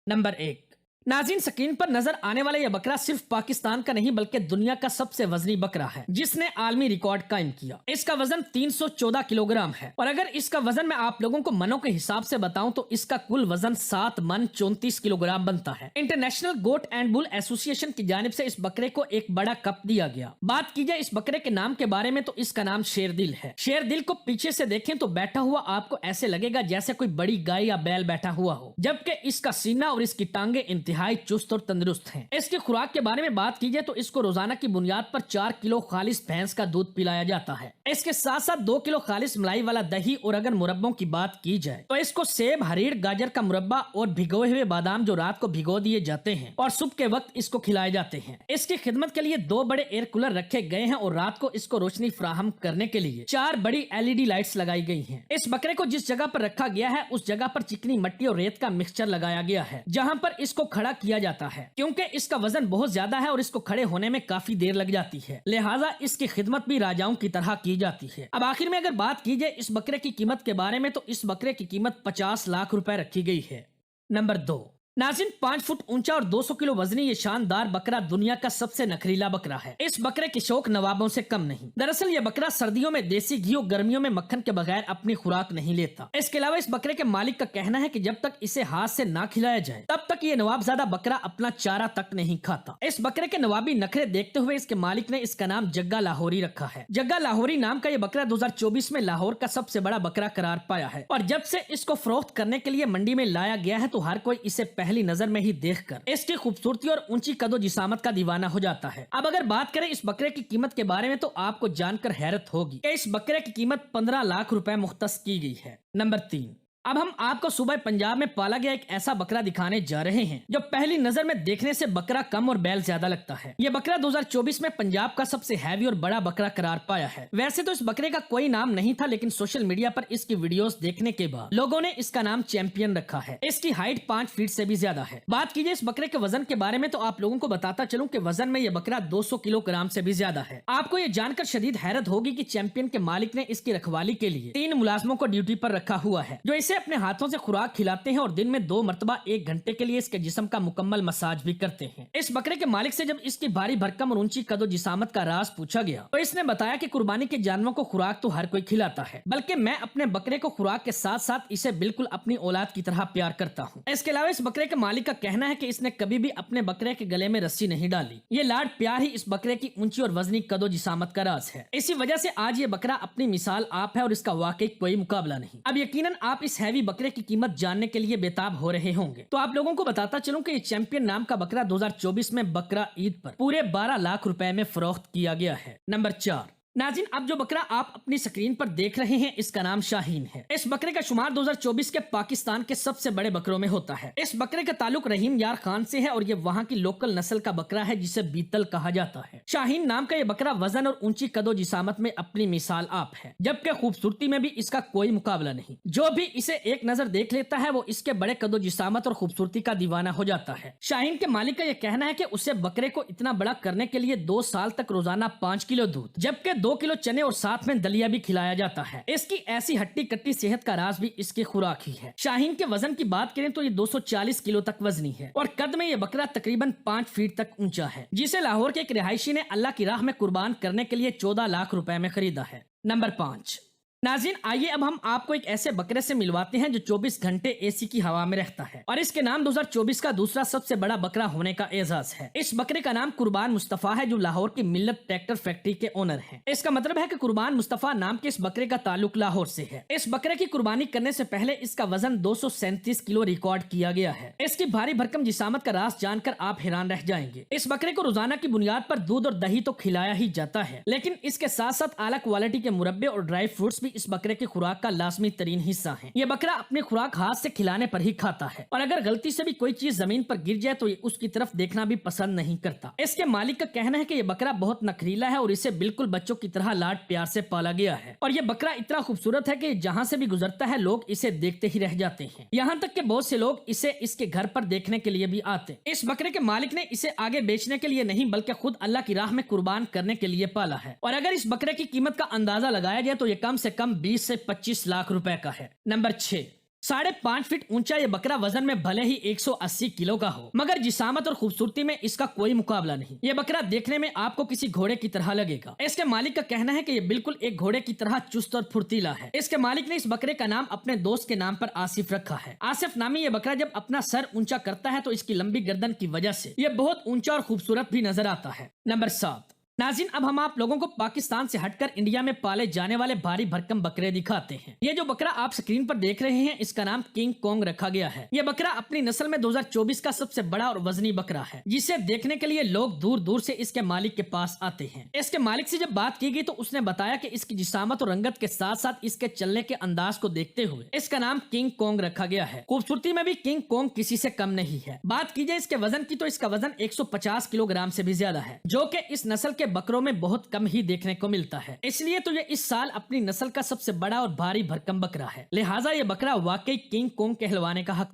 Number 1। नाज़रीन, screen पर नजर आने वाला यह बकरा सिर्फ पाकिस्तान का नहीं बल्कि दुनिया का सबसे वजनी बकरा है, जिसने आलमी रिकॉर्ड कायम किया। इसका वजन 314 किलोग्राम है और अगर इसका वजन मैं आप लोगों को मनों के हिसाब से बताऊं तो इसका कुल वजन 7 मन 34 किलोग्राम बनता है। International goat and bull association की जानिब से इस बकरे को एक बड़ा कप दिया गया। बात की जाए इस बकरे के नाम के बारे में तो इसका नाम शेरदिल है। शेरदिल को पीछे से देखें तो बैठा हुआ आपको ऐसे लगेगा जैसे कोई बड़ी गाय या बैल बैठा हुआ हो, जबकि इसका सीना और इसकी टांगे इंतहाई चुस्त और तंदुरुस्त हैं। इसकी खुराक के बारे में बात की जाए तो इसको रोजाना की बुनियाद पर 4 किलो खालिस भैंस का दूध पिलाया जाता है। इसके साथ साथ 2 किलो खालिस मलाई वाला दही और अगर मुरब्बों की बात की जाए तो इसको सेब, हरीर, गाजर का मुरब्बा और भिगोए हुए बादाम जो रात को भिगो दिए जाते हैं और सुबह के वक्त इसको खिलाए जाते हैं। इसकी खिदमत के लिए 2 बड़े एयर कूलर रखे गए हैं और रात को इसको रोशनी फराहम करने के लिए 4 बड़ी LED लाइट्स लगाई गई हैं। इस बकरे को जिस जगह पर रखा गया है उस जगह पर चिकनी मिट्टी और रेत का मिक्सचर लगाया गया है, जहाँ पर इसको खड़ा किया जाता है, क्योंकि इसका वजन बहुत ज्यादा है और इसको खड़े होने में काफी देर लग जाती है, लिहाजा इसकी खिदमत भी राजाओं की तरह की जाती है। अब आखिर में अगर बात की जाए इस बकरे की कीमत के बारे में तो इस बकरे की कीमत 50 लाख रुपए रखी गई है। नंबर 2। नाज़रीन, 5 फुट ऊंचा और 200 किलो वजनी ये शानदार बकरा दुनिया का सबसे नखरीला बकरा है। इस बकरे की शौक नवाबों से कम नहीं। दरअसल ये बकरा सर्दियों में देसी घी और गर्मियों में मक्खन के बगैर अपनी खुराक नहीं लेता। इसके अलावा इस बकरे के मालिक का कहना है कि जब तक इसे हाथ से ना खिलाया जाए तब तक ये नवाबजादा बकरा अपना चारा तक नहीं खाता। इस बकरे के नवाबी नखरे देखते हुए इसके मालिक ने इसका नाम जग्गा लाहौरी रखा है। जग्गा लाहौरी नाम का ये बकरा 2024 में लाहौर का सबसे बड़ा बकरा करार पाया है और जब से इसको फरोख्त करने के लिए मंडी में लाया गया है तो हर कोई इसे पहली नजर में ही देखकर इसकी खूबसूरती और ऊंची कदो जिसामत का दीवाना हो जाता है। अब अगर बात करें इस बकरे की कीमत के बारे में तो आपको जानकर हैरत होगी कि इस बकरे की कीमत 15 लाख रुपए मुख्तस की गई है। नंबर 3। अब हम आपको सूबा पंजाब में पाला गया एक ऐसा बकरा दिखाने जा रहे हैं जो पहली नजर में देखने से बकरा कम और बैल ज्यादा लगता है। ये बकरा 2024 में पंजाब का सबसे हैवी और बड़ा बकरा करार पाया है। वैसे तो इस बकरे का कोई नाम नहीं था, लेकिन सोशल मीडिया पर इसकी वीडियोस देखने के बाद लोगों ने इसका नाम चैंपियन रखा है। इसकी हाइट 5 फीट से भी ज्यादा है। बात कीजिए इस बकरे के वजन के बारे में तो आप लोगों को बताता चलूं कि वजन में यह बकरा 200 किलोग्राम से भी ज्यादा है। आपको ये जानकर शदीद हैरत होगी कि चैंपियन के मालिक ने इसकी रखवाली के लिए 3 मुलाजमों को ड्यूटी पर रखा हुआ है, जो इसे अपने हाथों से खुराक खिलाते हैं और दिन में 2 मरतबा 1 घंटे के लिए इसके जिस्म का मुकम्मल मसाज भी करते हैं। इस बकरे के मालिक से जब इसकी भारी भरकम और ऊंची कदो जिसामत का राज पूछा गया तो इसने बताया कि कुर्बानी के जानवरों को खुराक तो हर कोई खिलाता है, बल्कि मैं अपने बकरे को खुराक के साथ साथ इसे बिल्कुल अपनी औलाद की तरह प्यार करता हूँ। इसके अलावा इस बकरे के मालिक का कहना है कि इसने कभी भी अपने बकरे के गले में रस्सी नहीं डाली। ये लाड प्यार ही इस बकरे की ऊंची और वजनी कदो जिसामत का राज है। इसी वजह से आज ये बकरा अपनी मिसाल आप है और इसका वाकई कोई मुकाबला नहीं। अब यकीनन आप इस हैवी बकरे की कीमत जानने के लिए बेताब हो रहे होंगे, तो आप लोगों को बताता चलूं कि ये चैंपियन नाम का बकरा 2024 में बकरा ईद पर पूरे 12 लाख रुपए में फरोख्त किया गया है। नंबर 4। नाज़रीन, अब जो बकरा आप अपनी स्क्रीन पर देख रहे हैं इसका नाम शाहीन है। इस बकरे का शुमार 2024 के पाकिस्तान के सबसे बड़े बकरों में होता है। इस बकरे का ताल्लुक रहीम यार खान से है और ये वहाँ की लोकल नस्ल का बकरा है जिसे बीतल कहा जाता है। शाहीन नाम का ये बकरा वजन और ऊंची कदो जिसामत में अपनी मिसाल आप है, जबकि खूबसूरती में भी इसका कोई मुकाबला नहीं। जो भी इसे एक नजर देख लेता है वो इसके बड़े कदो जिसामत और खूबसूरती का दीवाना हो जाता है। शाहीन के मालिक का यह कहना है कि उसे बकरे को इतना बड़ा करने के लिए 2 साल तक रोजाना 5 किलो दूध, जबकि 2 किलो चने और साथ में दलिया भी खिलाया जाता है। इसकी ऐसी हट्टी कट्टी सेहत का राज भी इसकी खुराक ही है। शाहीन के वजन की बात करें तो ये 240 किलो तक वजनी है और कद में ये बकरा तकरीबन 5 फीट तक ऊंचा है, जिसे लाहौर के एक रिहायशी ने अल्लाह की राह में कुर्बान करने के लिए 14 लाख रुपए में खरीदा है। नंबर 5। नाज़रीन, आइए अब हम आपको एक ऐसे बकरे से मिलवाते हैं जो 24 घंटे एसी की हवा में रहता है और इसके नाम 2024 का दूसरा सबसे बड़ा बकरा होने का एजाज है। इस बकरे का नाम कुर्बान मुस्तफा है, जो लाहौर की मिल्लत ट्रैक्टर फैक्ट्री के ओनर हैं। इसका मतलब है कि कुर्बान मुस्तफा नाम के इस बकरे का ताल्लुक लाहौर से है। इस बकरे की कुर्बानी करने से पहले इसका वजन 237 किलो रिकॉर्ड किया गया है। इसकी भारी भरकम जिसामत का राज जानकर आप हैरान रह जाएंगे। इस बकरे को रोजाना की बुनियाद पर दूध और दही तो खिलाया ही जाता है, लेकिन इसके साथ साथ आला क्वालिटी के मुरब्बे और ड्राई फ्रूट्स भी इस बकरे की खुराक का लाजमी तरीन हिस्सा है। ये बकरा अपनी खुराक हाथ से खिलाने पर ही खाता है और अगर गलती से भी कोई चीज जमीन पर गिर जाए तो ये उसकी तरफ देखना भी पसंद नहीं करता। इसके मालिक का कहना है कि ये बकरा बहुत नखरीला है और इसे बिल्कुल बच्चों की तरह लाड प्यार से पाला गया है और ये बकरा इतना खूबसूरत है कि जहाँ से भी गुजरता है लोग इसे देखते ही रह जाते हैं। यहाँ तक कि बहुत से लोग इसे इसके घर पर देखने के लिए भी आते। इस बकरे के मालिक ने इसे आगे बेचने के लिए नहीं बल्कि खुद अल्लाह की राह में कुर्बान करने के लिए पाला है और अगर इस बकरे की कीमत का अंदाजा लगाया जाए तो ये कम से कम 20 से 25 लाख रुपए का है। नंबर 6। 5.5 फीट ऊंचा ये बकरा वजन में भले ही 180 किलो का हो, मगर जिसामत और खूबसूरती में इसका कोई मुकाबला नहीं। ये बकरा देखने में आपको किसी घोड़े की तरह लगेगा। इसके मालिक का कहना है कि ये बिल्कुल एक घोड़े की तरह चुस्त और फुर्तीला है। इसके मालिक ने इस बकरे का नाम अपने दोस्त के नाम पर आसिफ रखा है। आसिफ नामी ये बकरा जब अपना सर ऊंचा करता है तो इसकी लंबी गर्दन की वजह से ये बहुत ऊंचा और खूबसूरत भी नजर आता है। नंबर 7। नाज़रीन, अब हम आप लोगों को पाकिस्तान से हटकर इंडिया में पाले जाने वाले भारी भरकम बकरे दिखाते हैं। ये जो बकरा आप स्क्रीन पर देख रहे हैं, इसका नाम किंग कॉन्ग रखा गया है। ये बकरा अपनी नस्ल में 2024 का सबसे बड़ा और वजनी बकरा है, जिसे देखने के लिए लोग दूर दूर से इसके मालिक के पास आते हैं। इसके मालिक से जब बात की गई तो उसने बताया कि इसकी जिसामत और रंगत के साथ साथ इसके चलने के अंदाज को देखते हुए इसका नाम किंग कॉन्ग रखा गया है। खूबसूरती में भी किंग कॉन्ग किसी से कम नहीं है। बात की जाए इसके वजन की तो इसका वजन 150 किलोग्राम से भी ज्यादा है, जो कि इस नस्ल के बकरों में बहुत कम ही देखने को मिलता है। इसलिए तो ये इस साल अपनी नस्ल का सबसे बड़ा और भारी भरकम बकरा है। लिहाजा ये बकरा वाकई किंग कॉन्ग कहलवाने का हक